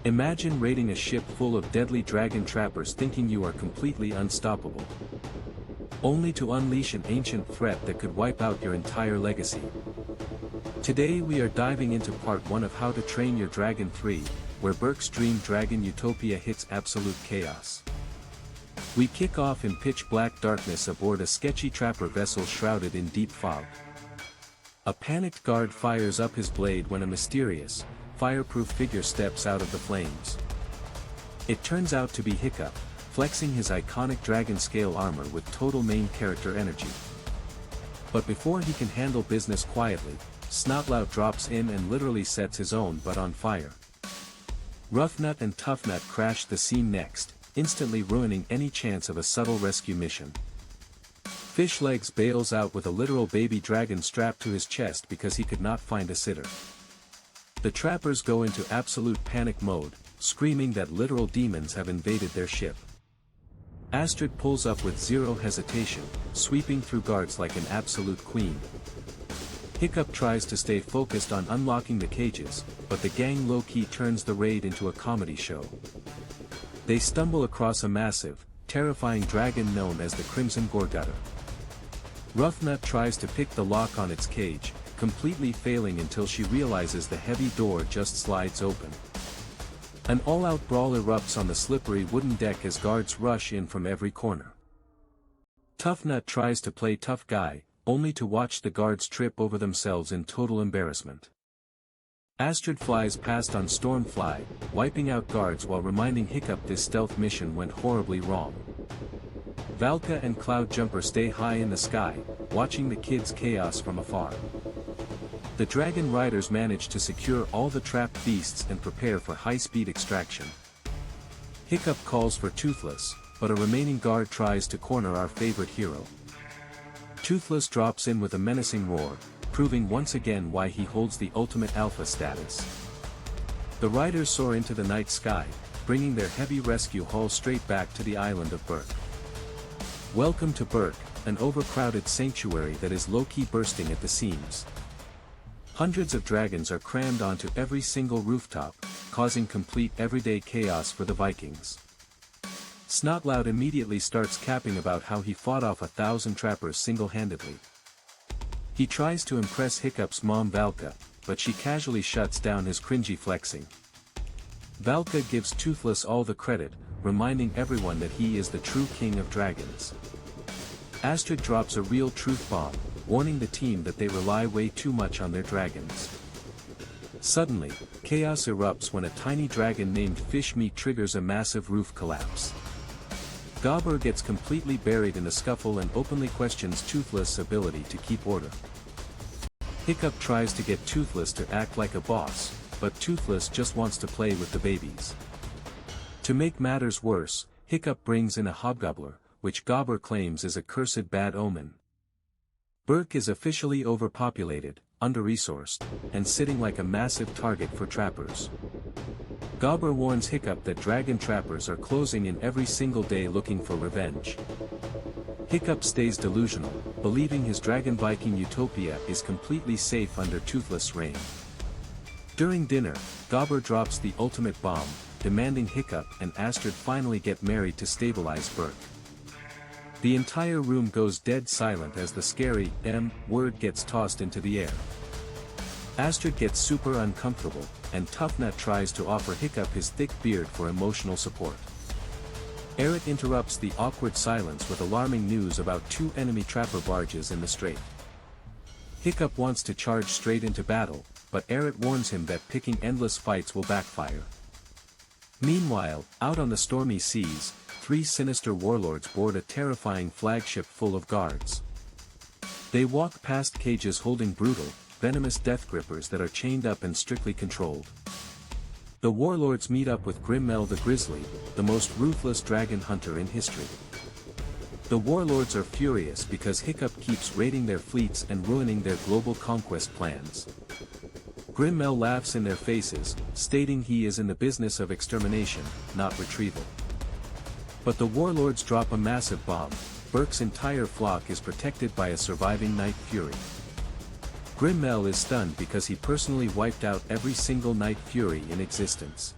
Imagine raiding a ship full of deadly dragon trappers thinking you are completely unstoppable, only to unleash an ancient threat that could wipe out your entire legacy. Today we are diving into part 1 of How to Train Your Dragon 3, where Burke's dream dragon utopia hits absolute chaos. We kick off in pitch-black darkness aboard a sketchy trapper vessel shrouded in deep fog. A panicked guard fires up his blade when a mysterious, fireproof figure steps out of the flames. It turns out to be Hiccup, flexing his iconic dragon scale armor with total main character energy. But before he can handle business quietly, Snotlout drops in and literally sets his own butt on fire. Roughnut and Toughnut crash the scene next, instantly ruining any chance of a subtle rescue mission. Fishlegs bails out with a literal baby dragon strapped to his chest because he could not find a sitter. The trappers go into absolute panic mode, screaming that literal demons have invaded their ship. Astrid pulls up with zero hesitation, sweeping through guards like an absolute queen. Hiccup tries to stay focused on unlocking the cages, but the gang low-key turns the raid into a comedy show. They stumble across a massive, terrifying dragon known as the Crimson Gorgutter. Roughnut tries to pick the lock on its cage, completely failing until she realizes the heavy door just slides open. An all-out brawl erupts on the slippery wooden deck as guards rush in from every corner. Toughnut tries to play tough guy, only to watch the guards trip over themselves in total embarrassment. Astrid flies past on Stormfly, wiping out guards while reminding Hiccup this stealth mission went horribly wrong. Valka and Cloudjumper stay high in the sky, watching the kids' chaos from afar. The dragon riders manage to secure all the trapped beasts and prepare for high-speed extraction. Hiccup calls for Toothless, but a remaining guard tries to corner our favorite hero. Toothless drops in with a menacing roar, proving once again why he holds the ultimate alpha status. The riders soar into the night sky, bringing their heavy rescue hull straight back to the island of Burke. Welcome to Burke, an overcrowded sanctuary that is low-key bursting at the seams. Hundreds of dragons are crammed onto every single rooftop, causing complete everyday chaos for the Vikings. Snotlout immediately starts capping about how he fought off 1,000 trappers single-handedly. He tries to impress Hiccup's mom Valka, but she casually shuts down his cringy flexing. Valka gives Toothless all the credit, reminding everyone that he is the true king of dragons. Astrid drops a real truth bomb, warning the team that they rely way too much on their dragons. Suddenly, chaos erupts when a tiny dragon named Fishmeat triggers a massive roof collapse. Gobber gets completely buried in the scuffle and openly questions Toothless' ability to keep order. Hiccup tries to get Toothless to act like a boss, but Toothless just wants to play with the babies. To make matters worse, Hiccup brings in a hobgobbler, which Gobber claims is a cursed bad omen. Burke is officially overpopulated, under-resourced, and sitting like a massive target for trappers. Gobber warns Hiccup that dragon trappers are closing in every single day looking for revenge. Hiccup stays delusional, believing his dragon Viking utopia is completely safe under Toothless' reign. During dinner, Gobber drops the ultimate bomb, demanding Hiccup and Astrid finally get married to stabilize Burke. The entire room goes dead silent as the scary M word gets tossed into the air. Astrid gets super uncomfortable, and Toughnut tries to offer Hiccup his thick beard for emotional support. Eric interrupts the awkward silence with alarming news about 2 enemy trapper barges in the strait. Hiccup wants to charge straight into battle, but Eric warns him that picking endless fights will backfire. Meanwhile, out on the stormy seas, 3 sinister warlords board a terrifying flagship full of guards. They walk past cages holding brutal, venomous death grippers that are chained up and strictly controlled. The warlords meet up with Grimmel the Grizzly, the most ruthless dragon hunter in history. The warlords are furious because Hiccup keeps raiding their fleets and ruining their global conquest plans. Grimmel laughs in their faces, stating he is in the business of extermination, not retrieval. But the warlords drop a massive bomb. Burke's entire flock is protected by a surviving Night Fury. Grimmel is stunned because he personally wiped out every single Night Fury in existence.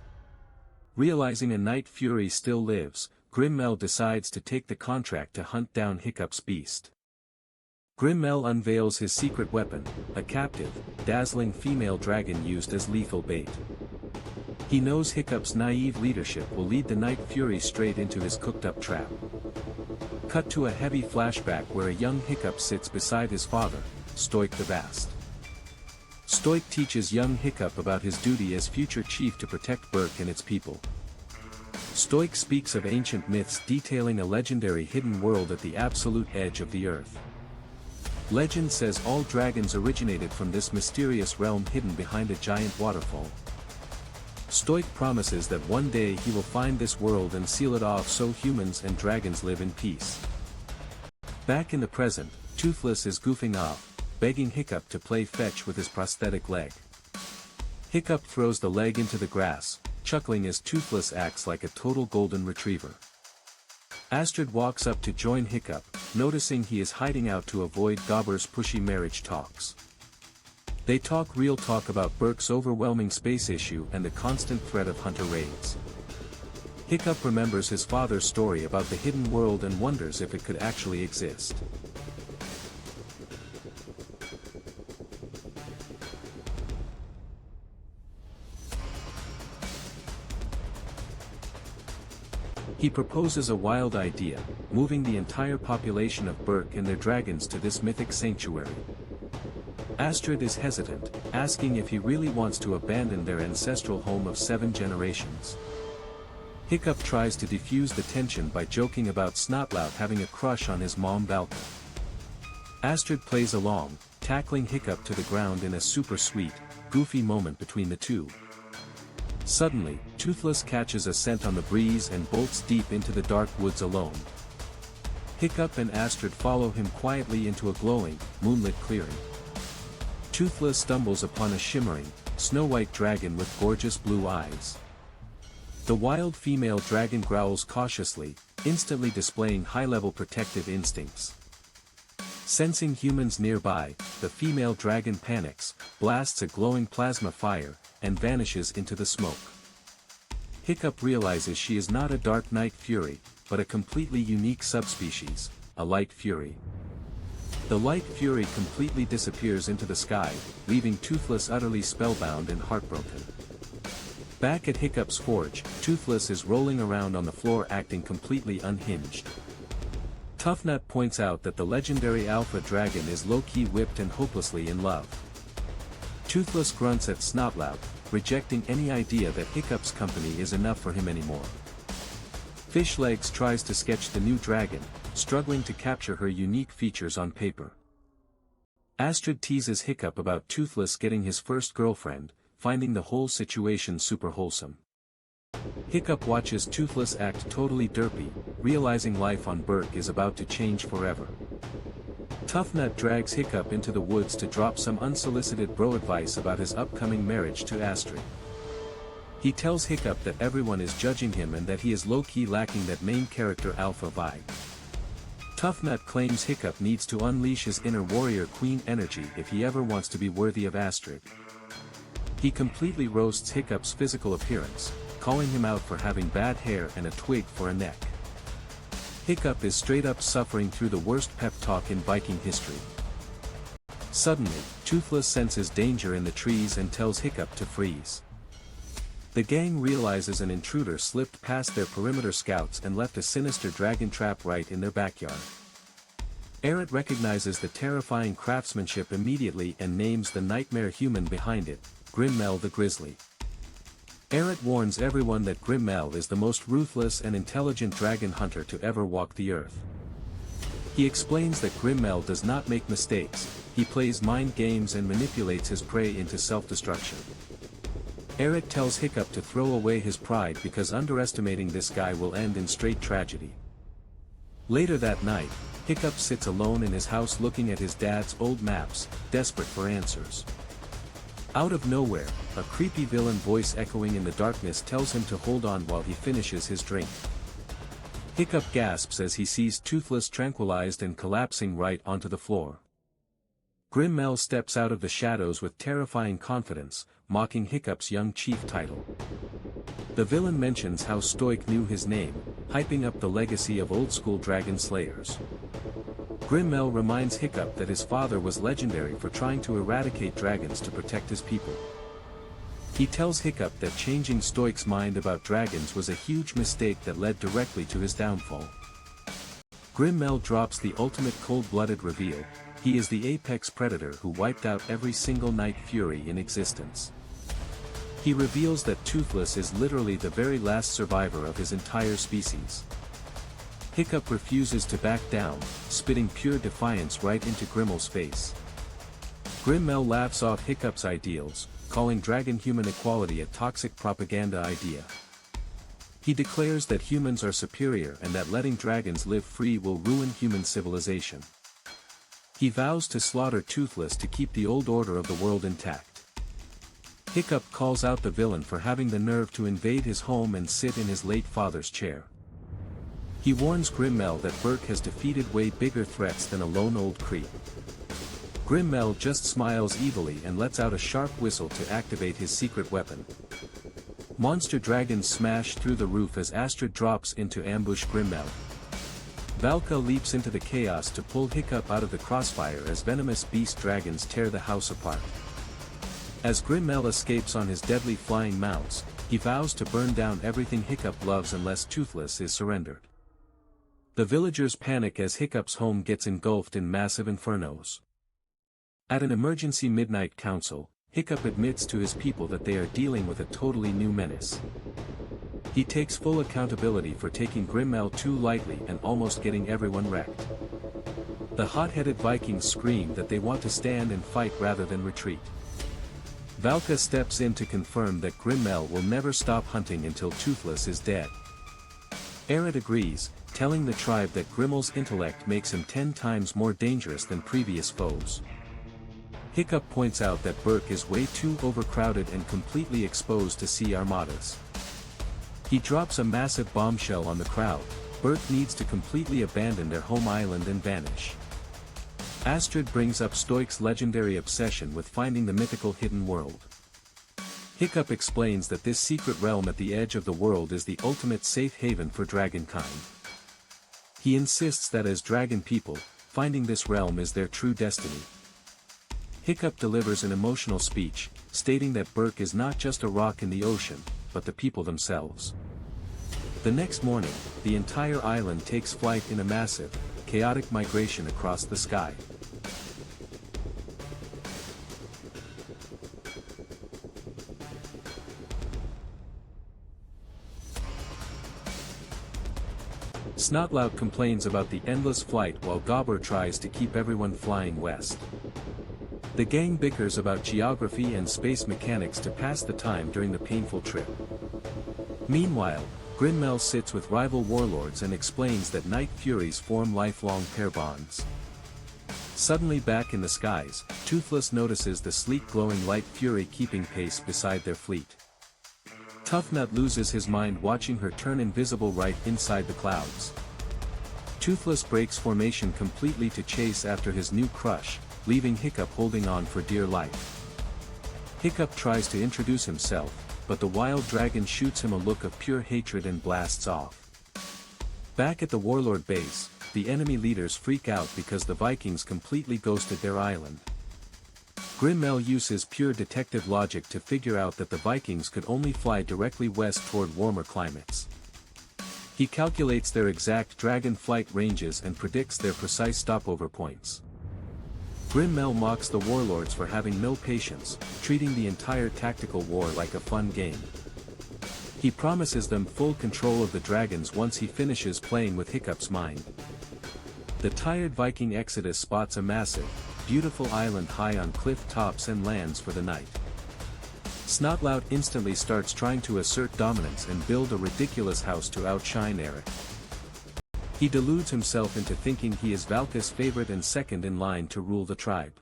Realizing a Night Fury still lives, Grimmel decides to take the contract to hunt down Hiccup's beast. Grimmel unveils his secret weapon, a captive, dazzling female dragon used as lethal bait. He knows Hiccup's naive leadership will lead the Night Fury straight into his cooked-up trap. Cut to a heavy flashback where a young Hiccup sits beside his father, Stoic the Vast. Stoic teaches young Hiccup about his duty as future chief to protect Berk and its people. Stoic speaks of ancient myths detailing a legendary hidden world at the absolute edge of the earth. Legend says all dragons originated from this mysterious realm hidden behind a giant waterfall. Stoic promises that one day he will find this world and seal it off so humans and dragons live in peace. Back in the present, Toothless is goofing off, begging Hiccup to play fetch with his prosthetic leg. Hiccup throws the leg into the grass, chuckling as Toothless acts like a total golden retriever. Astrid walks up to join Hiccup, noticing he is hiding out to avoid Gobber's pushy marriage talks. They talk real talk about Berk's overwhelming space issue and the constant threat of hunter raids. Hiccup remembers his father's story about the hidden world and wonders if it could actually exist. He proposes a wild idea, moving the entire population of Berk and their dragons to this mythic sanctuary. Astrid is hesitant, asking if he really wants to abandon their ancestral home of 7 generations. Hiccup tries to defuse the tension by joking about Snotlout having a crush on his mom Balka. Astrid plays along, tackling Hiccup to the ground in a super sweet, goofy moment between the two. Suddenly, Toothless catches a scent on the breeze and bolts deep into the dark woods alone. Hiccup and Astrid follow him quietly into a glowing, moonlit clearing. Toothless stumbles upon a shimmering, snow-white dragon with gorgeous blue eyes. The wild female dragon growls cautiously, instantly displaying high-level protective instincts. Sensing humans nearby, the female dragon panics, blasts a glowing plasma fire, and vanishes into the smoke. Hiccup realizes she is not a dark Night Fury, but a completely unique subspecies, a Light Fury. The Light Fury completely disappears into the sky, leaving Toothless utterly spellbound and heartbroken. Back at Hiccup's forge, Toothless is rolling around on the floor acting completely unhinged. Toughnut points out that the legendary Alpha Dragon is low-key whipped and hopelessly in love. Toothless grunts at Snotlout, rejecting any idea that Hiccup's company is enough for him anymore. Fishlegs tries to sketch the new dragon, struggling to capture her unique features on paper. Astrid teases Hiccup about Toothless getting his first girlfriend, finding the whole situation super wholesome. Hiccup watches Toothless act totally derpy, realizing life on Berk is about to change forever. Toughnut drags Hiccup into the woods to drop some unsolicited bro advice about his upcoming marriage to Astrid. He tells Hiccup that everyone is judging him and that he is low-key lacking that main character alpha vibe. Toughnut claims Hiccup needs to unleash his inner warrior queen energy if he ever wants to be worthy of Astrid. He completely roasts Hiccup's physical appearance, calling him out for having bad hair and a twig for a neck. Hiccup is straight up suffering through the worst pep talk in Viking history. Suddenly, Toothless senses danger in the trees and tells Hiccup to freeze. The gang realizes an intruder slipped past their perimeter scouts and left a sinister dragon trap right in their backyard. Eret recognizes the terrifying craftsmanship immediately and names the nightmare human behind it, Grimmel the Grizzly. Eret warns everyone that Grimmel is the most ruthless and intelligent dragon hunter to ever walk the earth. He explains that Grimmel does not make mistakes, he plays mind games and manipulates his prey into self-destruction. Eret tells Hiccup to throw away his pride because underestimating this guy will end in straight tragedy. Later that night, Hiccup sits alone in his house looking at his dad's old maps, desperate for answers. Out of nowhere, a creepy villain voice echoing in the darkness tells him to hold on while he finishes his drink. Hiccup gasps as he sees Toothless tranquilized and collapsing right onto the floor. Grimmel steps out of the shadows with terrifying confidence, mocking Hiccup's young chief title. The villain mentions how Stoic knew his name, hyping up the legacy of old-school dragon slayers. Grimmel reminds Hiccup that his father was legendary for trying to eradicate dragons to protect his people. He tells Hiccup that changing Stoic's mind about dragons was a huge mistake that led directly to his downfall. Grimmel drops the ultimate cold-blooded reveal: he is the apex predator who wiped out every single Night Fury in existence. He reveals that Toothless is literally the very last survivor of his entire species. Hiccup refuses to back down, spitting pure defiance right into Grimmel's face. Grimmel laughs off Hiccup's ideals, calling dragon-human equality a toxic propaganda idea. He declares that humans are superior and that letting dragons live free will ruin human civilization. He vows to slaughter Toothless to keep the old order of the world intact. Hiccup calls out the villain for having the nerve to invade his home and sit in his late father's chair. He warns Grimmel that Burke has defeated way bigger threats than a lone old creep. Grimmel just smiles evilly and lets out a sharp whistle to activate his secret weapon. Monster dragons smash through the roof as Astrid drops in to ambush Grimmel. Valka leaps into the chaos to pull Hiccup out of the crossfire as venomous beast dragons tear the house apart. As Grimmel escapes on his deadly flying mounts, he vows to burn down everything Hiccup loves unless Toothless is surrendered. The villagers panic as Hiccup's home gets engulfed in massive infernos. At an emergency midnight council, Hiccup admits to his people that they are dealing with a totally new menace. He takes full accountability for taking Grimmel too lightly and almost getting everyone wrecked. The hot-headed Vikings scream that they want to stand and fight rather than retreat. Valka steps in to confirm that Grimmel will never stop hunting until Toothless is dead. Aerith agrees, telling the tribe that Grimmel's intellect makes him 10 times more dangerous than previous foes. Hiccup points out that Burke is way too overcrowded and completely exposed to sea armadas. He drops a massive bombshell on the crowd: Burke needs to completely abandon their home island and vanish. Astrid brings up Stoic's legendary obsession with finding the mythical hidden world. Hiccup explains that this secret realm at the edge of the world is the ultimate safe haven for dragonkind. He insists that as dragon people, finding this realm is their true destiny. Hiccup delivers an emotional speech, stating that Burke is not just a rock in the ocean, but the people themselves. The next morning, the entire island takes flight in a massive, chaotic migration across the sky. Snotlout complains about the endless flight while Gobber tries to keep everyone flying west. The gang bickers about geography and space mechanics to pass the time during the painful trip. Meanwhile, Grimmel sits with rival warlords and explains that Night Furies form lifelong pair bonds. Suddenly back in the skies, Toothless notices the sleek glowing Light Fury keeping pace beside their fleet. Toughnut loses his mind watching her turn invisible right inside the clouds. Toothless breaks formation completely to chase after his new crush, leaving Hiccup holding on for dear life. Hiccup tries to introduce himself, but the wild dragon shoots him a look of pure hatred and blasts off. Back at the warlord base, the enemy leaders freak out because the Vikings completely ghosted their island. Grimmel uses pure detective logic to figure out that the Vikings could only fly directly west toward warmer climates. He calculates their exact dragon flight ranges and predicts their precise stopover points. Grimmel mocks the warlords for having no patience, treating the entire tactical war like a fun game. He promises them full control of the dragons once he finishes playing with Hiccup's mind. The tired Viking Exodus spots a massive, beautiful island high on cliff tops and lands for the night. Snotlout instantly starts trying to assert dominance and build a ridiculous house to outshine Aerith. He deludes himself into thinking he is Valka's favorite and second in line to rule the tribe.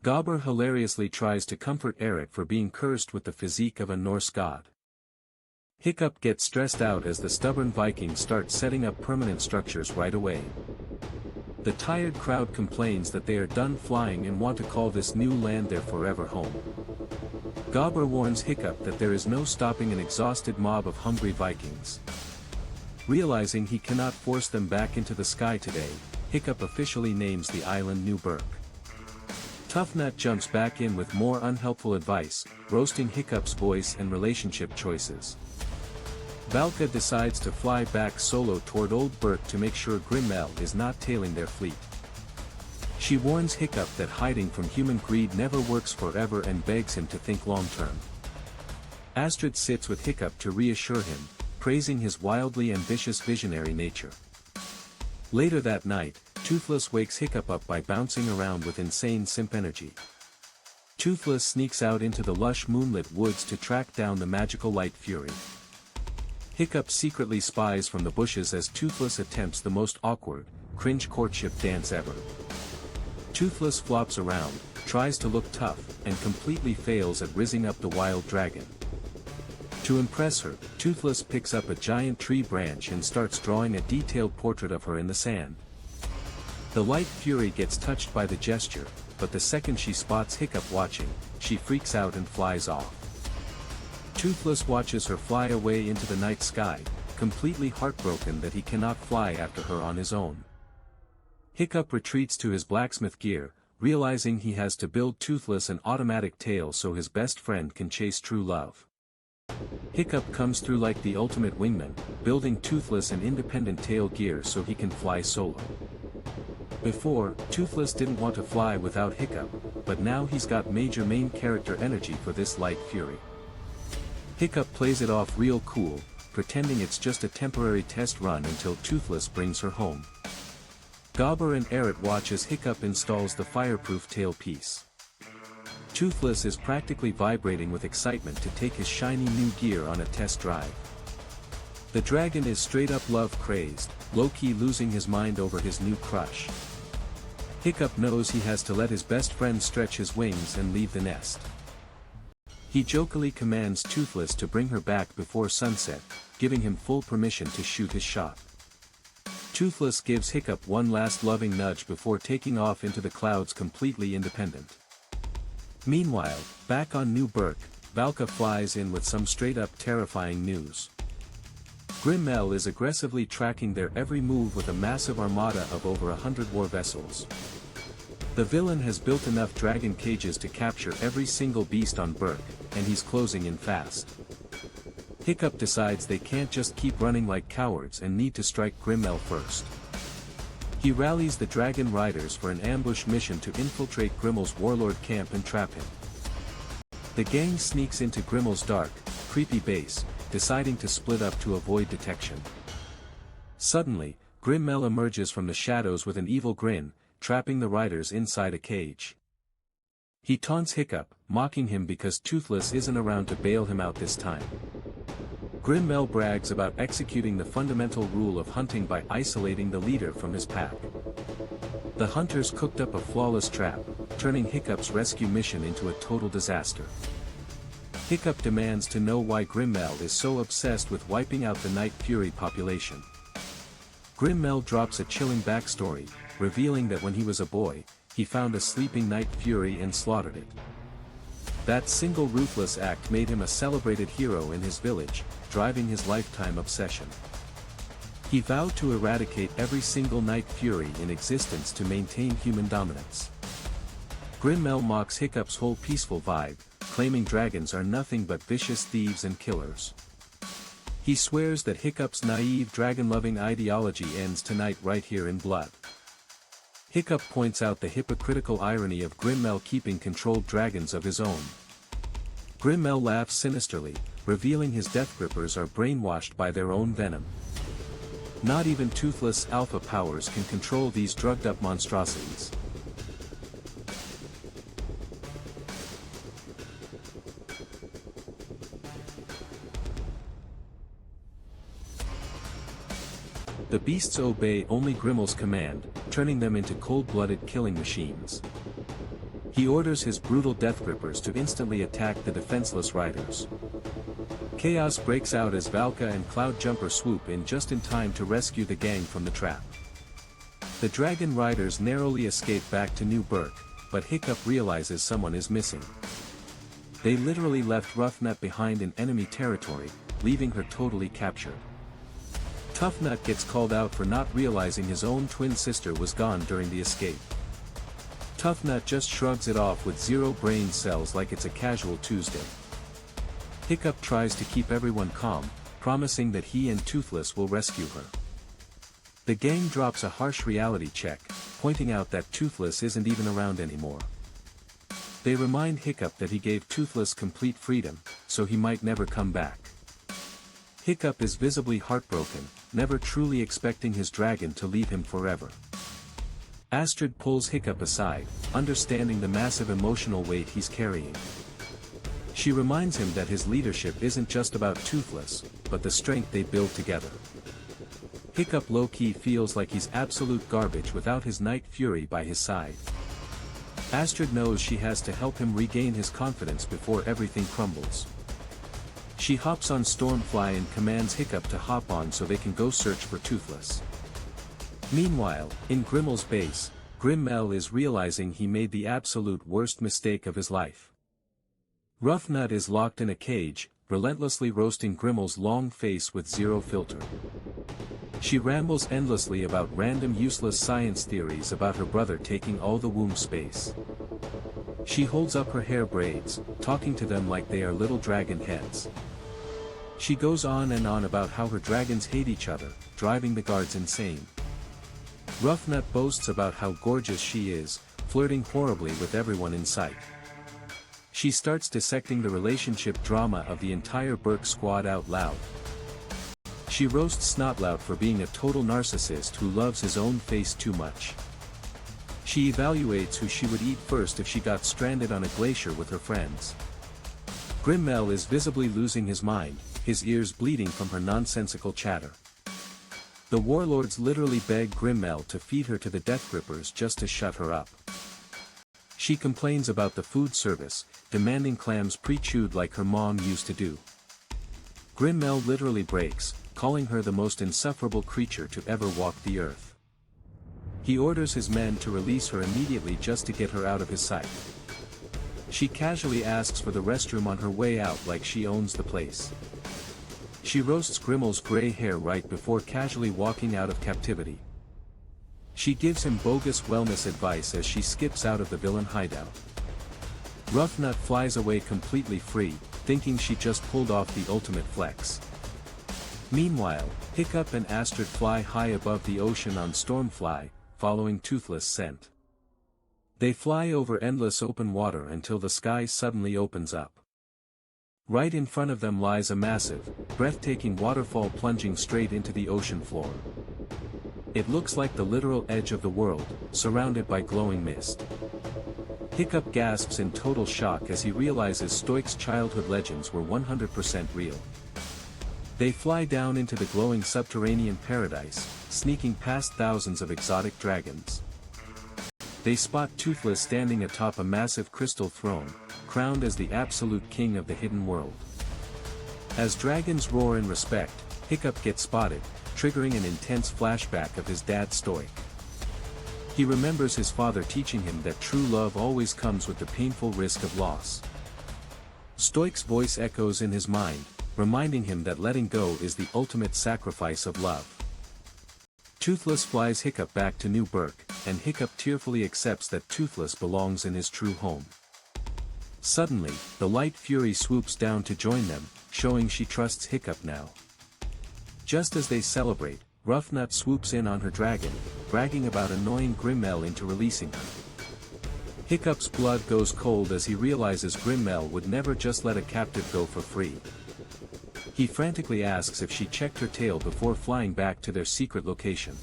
Gobber hilariously tries to comfort Aerith for being cursed with the physique of a Norse god. Hiccup gets stressed out as the stubborn Vikings start setting up permanent structures right away. The tired crowd complains that they are done flying and want to call this new land their forever home. Gobber warns Hiccup that there is no stopping an exhausted mob of hungry Vikings. Realizing he cannot force them back into the sky today, Hiccup officially names the island New Berk. Toughnut jumps back in with more unhelpful advice, roasting Hiccup's voice and relationship choices. Valka decides to fly back solo toward Old Berk to make sure Grimmel is not tailing their fleet. She warns Hiccup that hiding from human greed never works forever and begs him to think long-term. Astrid sits with Hiccup to reassure him, praising his wildly ambitious visionary nature. Later that night, Toothless wakes Hiccup up by bouncing around with insane simp energy. Toothless sneaks out into the lush moonlit woods to track down the magical Night Fury. Hiccup secretly spies from the bushes as Toothless attempts the most awkward, cringe courtship dance ever. Toothless flops around, tries to look tough, and completely fails at rizzing up the wild dragon. To impress her, Toothless picks up a giant tree branch and starts drawing a detailed portrait of her in the sand. The Night Fury gets touched by the gesture, but the second she spots Hiccup watching, she freaks out and flies off. Toothless watches her fly away into the night sky, completely heartbroken that he cannot fly after her on his own. Hiccup retreats to his blacksmith gear, realizing he has to build Toothless an automatic tail so his best friend can chase true love. Hiccup comes through like the ultimate wingman, building Toothless an independent tail gear so he can fly solo. Before, Toothless didn't want to fly without Hiccup, but now he's got major main character energy for this Night Fury. Hiccup plays it off real cool, pretending it's just a temporary test run until Toothless brings her home. Gobber and Eret watch as Hiccup installs the fireproof tail piece. Toothless is practically vibrating with excitement to take his shiny new gear on a test drive. The dragon is straight up love crazed, low-key losing his mind over his new crush. Hiccup knows he has to let his best friend stretch his wings and leave the nest. He jokingly commands Toothless to bring her back before sunset, giving him full permission to shoot his shot. Toothless gives Hiccup one last loving nudge before taking off into the clouds completely independent. Meanwhile, back on New Berk, Valka flies in with some straight-up terrifying news. Grimmel is aggressively tracking their every move with a massive armada of over 100 war vessels. The villain has built enough dragon cages to capture every single beast on Berk, and he's closing in fast. Hiccup decides they can't just keep running like cowards and need to strike Grimmel first. He rallies the dragon riders for an ambush mission to infiltrate Grimmel's warlord camp and trap him. The gang sneaks into Grimmel's dark, creepy base, deciding to split up to avoid detection. Suddenly, Grimmel emerges from the shadows with an evil grin, trapping the riders inside a cage. He taunts Hiccup, mocking him because Toothless isn't around to bail him out this time. Grimmel brags about executing the fundamental rule of hunting by isolating the leader from his pack. The hunters cooked up a flawless trap, turning Hiccup's rescue mission into a total disaster. Hiccup demands to know why Grimmel is so obsessed with wiping out the Night Fury population. Grimmel drops a chilling backstory, revealing that when he was a boy, he found a sleeping Night Fury and slaughtered it. That single ruthless act made him a celebrated hero in his village, driving his lifetime obsession. He vowed to eradicate every single Night Fury in existence to maintain human dominance. Grimmel mocks Hiccup's whole peaceful vibe, claiming dragons are nothing but vicious thieves and killers. He swears that Hiccup's naive dragon-loving ideology ends tonight right here in blood. Hiccup points out the hypocritical irony of Grimmel keeping controlled dragons of his own. Grimmel laughs sinisterly, revealing his death grippers are brainwashed by their own venom. Not even Toothless alpha powers can control these drugged-up monstrosities. The beasts obey only Grimmel's command, turning them into cold-blooded killing machines. He orders his brutal death grippers to instantly attack the defenseless riders. Chaos breaks out as Valka and Cloudjumper swoop in just in time to rescue the gang from the trap. The dragon riders narrowly escape back to New Berk, but Hiccup realizes someone is missing. They literally left Roughnut behind in enemy territory, leaving her totally captured. Toughnut gets called out for not realizing his own twin sister was gone during the escape. Toughnut just shrugs it off with 0 brain cells like it's a casual Tuesday. Hiccup tries to keep everyone calm, promising that he and Toothless will rescue her. The gang drops a harsh reality check, pointing out that Toothless isn't even around anymore. They remind Hiccup that he gave Toothless complete freedom, so he might never come back. Hiccup is visibly heartbroken, never truly expecting his dragon to leave him forever. Astrid pulls Hiccup aside, understanding the massive emotional weight he's carrying. She reminds him that his leadership isn't just about Toothless, but the strength they build together. Hiccup low-key feels like he's absolute garbage without his Night Fury by his side. Astrid knows she has to help him regain his confidence before everything crumbles. She hops on Stormfly and commands Hiccup to hop on so they can go search for Toothless. Meanwhile, in Grimmel's base, Grimmel is realizing he made the absolute worst mistake of his life. Roughnut is locked in a cage, relentlessly roasting Grimmel's long face with 0 filter. She rambles endlessly about random useless science theories about her brother taking all the womb space. She holds up her hair braids, talking to them like they are little dragon heads. She goes on and on about how her dragons hate each other, driving the guards insane. Roughnut boasts about how gorgeous she is, flirting horribly with everyone in sight. She starts dissecting the relationship drama of the entire Burke squad out loud. She roasts Snotlout for being a total narcissist who loves his own face too much. She evaluates who she would eat first if she got stranded on a glacier with her friends. Grimmel is visibly losing his mind, his ears bleeding from her nonsensical chatter. The warlords literally beg Grimmel to feed her to the Death Grippers just to shut her up. She complains about the food service, demanding clams pre-chewed like her mom used to do. Grimmel literally breaks, calling her the most insufferable creature to ever walk the earth. He orders his men to release her immediately just to get her out of his sight. She casually asks for the restroom on her way out like she owns the place. She roasts Grimmel's gray hair right before casually walking out of captivity. She gives him bogus wellness advice as she skips out of the villain hideout. Roughnut flies away completely free, thinking she just pulled off the ultimate flex. Meanwhile, Hiccup and Astrid fly high above the ocean on Stormfly, following Toothless' scent. They fly over endless open water until the sky suddenly opens up. Right in front of them lies a massive, breathtaking waterfall plunging straight into the ocean floor. It looks like the literal edge of the world, surrounded by glowing mist. Hiccup gasps in total shock as he realizes Stoic's childhood legends were 100% real. They fly down into the glowing subterranean paradise, sneaking past thousands of exotic dragons. They spot Toothless standing atop a massive crystal throne, crowned as the absolute king of the hidden world. As dragons roar in respect, Hiccup gets spotted, triggering an intense flashback of his dad Stoic. He remembers his father teaching him that true love always comes with the painful risk of loss. Stoic's voice echoes in his mind, reminding him that letting go is the ultimate sacrifice of love. Toothless flies Hiccup back to New Burke, and Hiccup tearfully accepts that Toothless belongs in his true home. Suddenly, the Light Fury swoops down to join them, showing she trusts Hiccup now. Just as they celebrate, Roughnut swoops in on her dragon, bragging about annoying Grimmel into releasing her. Hiccup's blood goes cold as he realizes Grimmel would never just let a captive go for free. He frantically asks if she checked her tail before flying back to their secret location.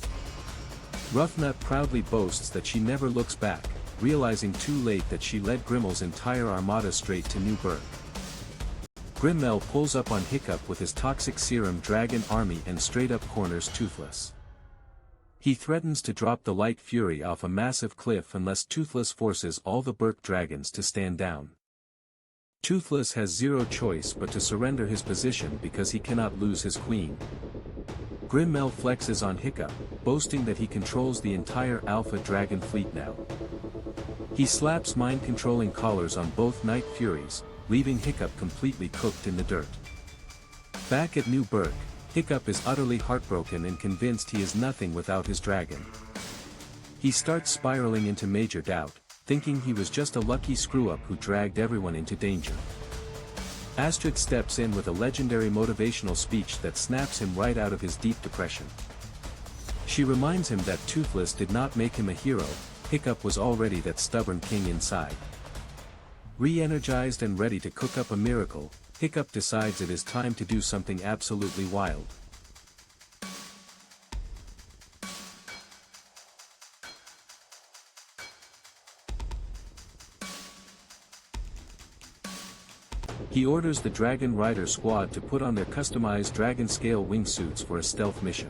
Roughnut proudly boasts that she never looks back, realizing too late that she led Grimmel's entire armada straight to New Burke. Grimmel pulls up on Hiccup with his toxic serum dragon army and straight up corners Toothless. He threatens to drop the Light Fury off a massive cliff unless Toothless forces all the Burke dragons to stand down. Toothless has zero choice but to surrender his position because he cannot lose his queen. Grimmel flexes on Hiccup, boasting that he controls the entire Alpha Dragon fleet now. He slaps mind-controlling collars on both Night Furies, leaving Hiccup completely cooked in the dirt. Back at New Berk, Hiccup is utterly heartbroken and convinced he is nothing without his dragon. He starts spiraling into major doubt, thinking he was just a lucky screw-up who dragged everyone into danger. Astrid steps in with a legendary motivational speech that snaps him right out of his deep depression. She reminds him that Toothless did not make him a hero, Hiccup was already that stubborn king inside. Re-energized and ready to cook up a miracle, Hiccup decides it is time to do something absolutely wild. He orders the Dragon Rider squad to put on their customized dragon-scale wingsuits for a stealth mission.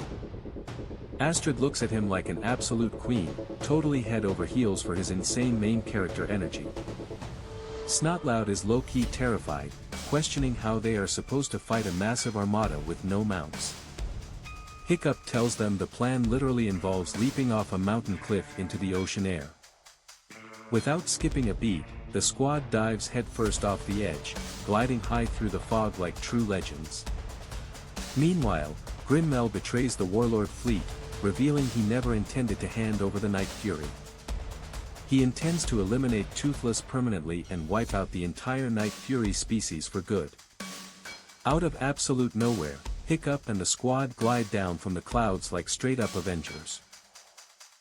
Astrid looks at him like an absolute queen, totally head over heels for his insane main character energy. Snotlout is low-key terrified, questioning how they are supposed to fight a massive armada with no mounts. Hiccup tells them the plan literally involves leaping off a mountain cliff into the ocean air. Without skipping a beat, the squad dives headfirst off the edge, gliding high through the fog like true legends. Meanwhile, Grimmel betrays the warlord fleet, revealing he never intended to hand over the Night Fury. He intends to eliminate Toothless permanently and wipe out the entire Night Fury species for good. Out of absolute nowhere, Hiccup and the squad glide down from the clouds like straight-up Avengers.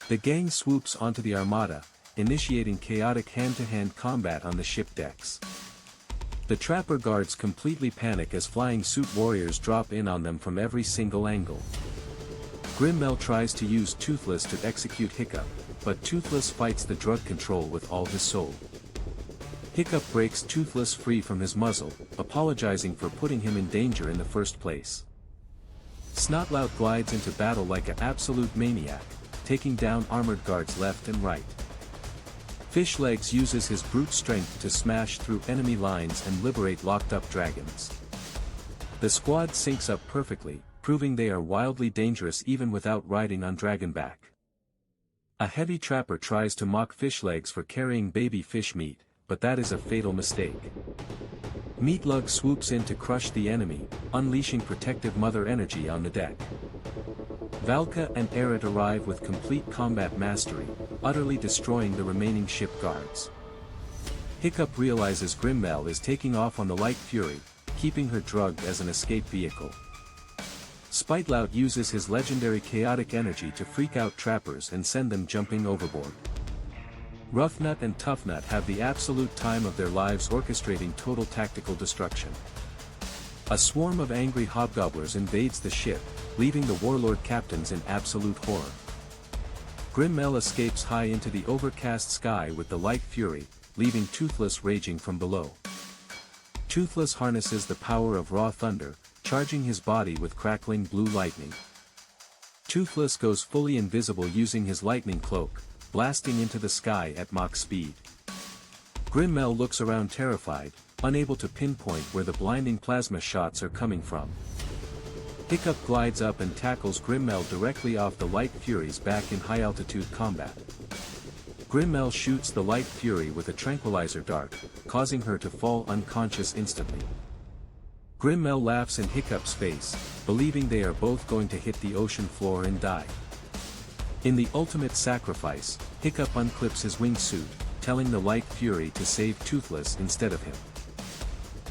The gang swoops onto the armada, initiating chaotic hand-to-hand combat on the ship decks. The trapper guards completely panic as flying suit warriors drop in on them from every single angle. Grimmel tries to use Toothless to execute Hiccup, but Toothless fights the drug control with all his soul. Hiccup breaks Toothless free from his muzzle, apologizing for putting him in danger in the first place. Snotlout glides into battle like an absolute maniac, taking down armored guards left and right. Fishlegs uses his brute strength to smash through enemy lines and liberate locked-up dragons. The squad syncs up perfectly, proving they are wildly dangerous even without riding on dragonback. A heavy trapper tries to mock Fishlegs for carrying baby fish meat, but that is a fatal mistake. Meatlug swoops in to crush the enemy, unleashing protective mother energy on the deck. Valka and Aerith arrive with complete combat mastery, utterly destroying the remaining ship guards. Hiccup realizes Grimmel is taking off on the Light Fury, keeping her drugged as an escape vehicle. Spitelout uses his legendary chaotic energy to freak out trappers and send them jumping overboard. Roughnut and Toughnut have the absolute time of their lives orchestrating total tactical destruction. A swarm of angry hobgoblins invades the ship, leaving the warlord captains in absolute horror. Grimmel escapes high into the overcast sky with the Light Fury, leaving Toothless raging from below. Toothless harnesses the power of raw thunder, charging his body with crackling blue lightning. Toothless goes fully invisible using his lightning cloak, blasting into the sky at Mach speed. Grimmel looks around terrified, unable to pinpoint where the blinding plasma shots are coming from. Hiccup glides up and tackles Grimmel directly off the Light Fury's back in high-altitude combat. Grimmel shoots the Light Fury with a tranquilizer dart, causing her to fall unconscious instantly. Grimmel laughs in Hiccup's face, believing they are both going to hit the ocean floor and die. In the ultimate sacrifice, Hiccup unclips his wingsuit, telling the Light Fury to save Toothless instead of him.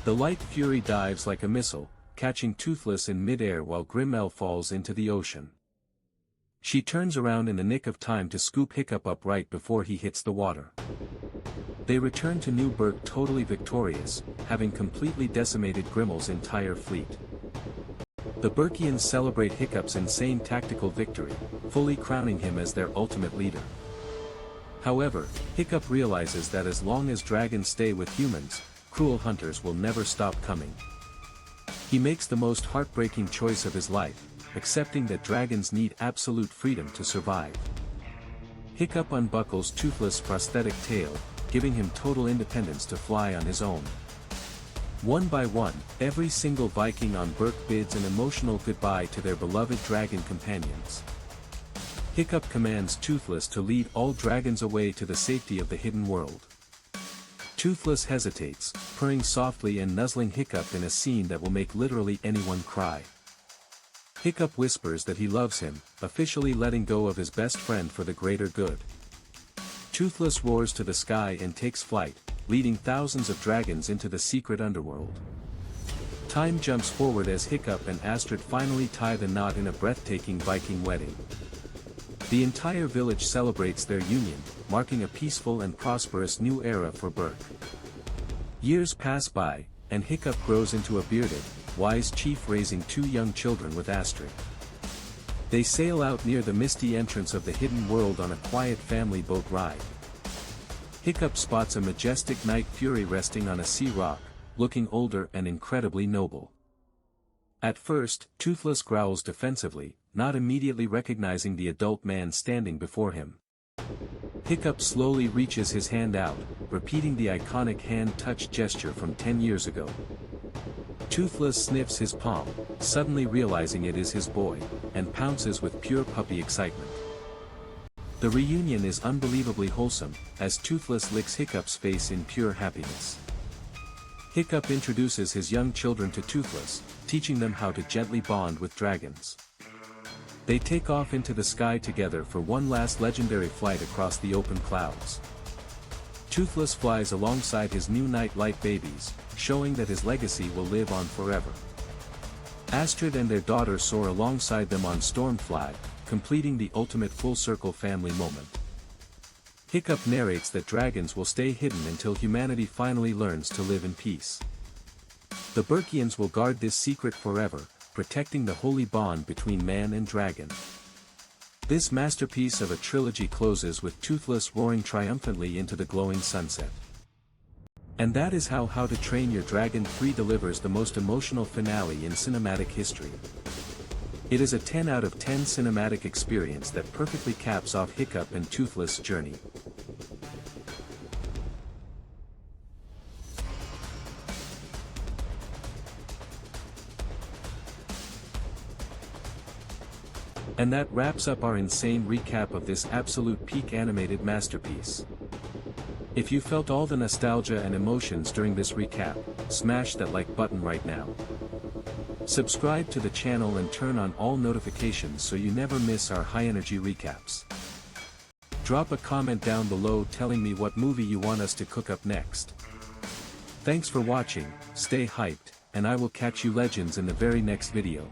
The Light Fury dives like a missile, catching Toothless in mid-air while Grimmel falls into the ocean. She turns around in the nick of time to scoop Hiccup up right before he hits the water. They return to New Berk totally victorious, having completely decimated Grimmel's entire fleet. The Berkians celebrate Hiccup's insane tactical victory, fully crowning him as their ultimate leader. However, Hiccup realizes that as long as dragons stay with humans, cruel hunters will never stop coming. He makes the most heartbreaking choice of his life, accepting that dragons need absolute freedom to survive. Hiccup unbuckles Toothless' prosthetic tail, giving him total independence to fly on his own. One by one, every single Viking on Berk bids an emotional goodbye to their beloved dragon companions. Hiccup commands Toothless to lead all dragons away to the safety of the hidden world. Toothless hesitates, purring softly and nuzzling Hiccup in a scene that will make literally anyone cry. Hiccup whispers that he loves him, officially letting go of his best friend for the greater good. Toothless roars to the sky and takes flight, leading thousands of dragons into the secret underworld. Time jumps forward as Hiccup and Astrid finally tie the knot in a breathtaking Viking wedding. The entire village celebrates their union, marking a peaceful and prosperous new era for Berk. Years pass by, and Hiccup grows into a bearded, wise chief raising 2 young children with Astrid. They sail out near the misty entrance of the hidden world on a quiet family boat ride. Hiccup spots a majestic Night Fury resting on a sea rock, looking older and incredibly noble. At first, Toothless growls defensively, not immediately recognizing the adult man standing before him. Hiccup slowly reaches his hand out, repeating the iconic hand-touch gesture from 10 years ago. Toothless sniffs his palm, suddenly realizing it is his boy, and pounces with pure puppy excitement. The reunion is unbelievably wholesome, as Toothless licks Hiccup's face in pure happiness. Hiccup introduces his young children to Toothless, teaching them how to gently bond with dragons. They take off into the sky together for one last legendary flight across the open clouds. Toothless flies alongside his new Nightlight babies, showing that his legacy will live on forever. Astrid and their daughter soar alongside them on Stormfly, completing the ultimate full-circle family moment. Hiccup narrates that dragons will stay hidden until humanity finally learns to live in peace. The Berkians will guard this secret forever, protecting the holy bond between man and dragon. This masterpiece of a trilogy closes with Toothless roaring triumphantly into the glowing sunset. And that is how How to Train Your Dragon 3 delivers the most emotional finale in cinematic history. It is a 10 out of 10 cinematic experience that perfectly caps off Hiccup and Toothless' journey. And that wraps up our insane recap of this absolute peak animated masterpiece. If you felt all the nostalgia and emotions during this recap, smash that like button right now. Subscribe to the channel and turn on all notifications so you never miss our high-energy recaps. Drop a comment down below telling me what movie you want us to cook up next. Thanks for watching, stay hyped, and I will catch you legends in the very next video.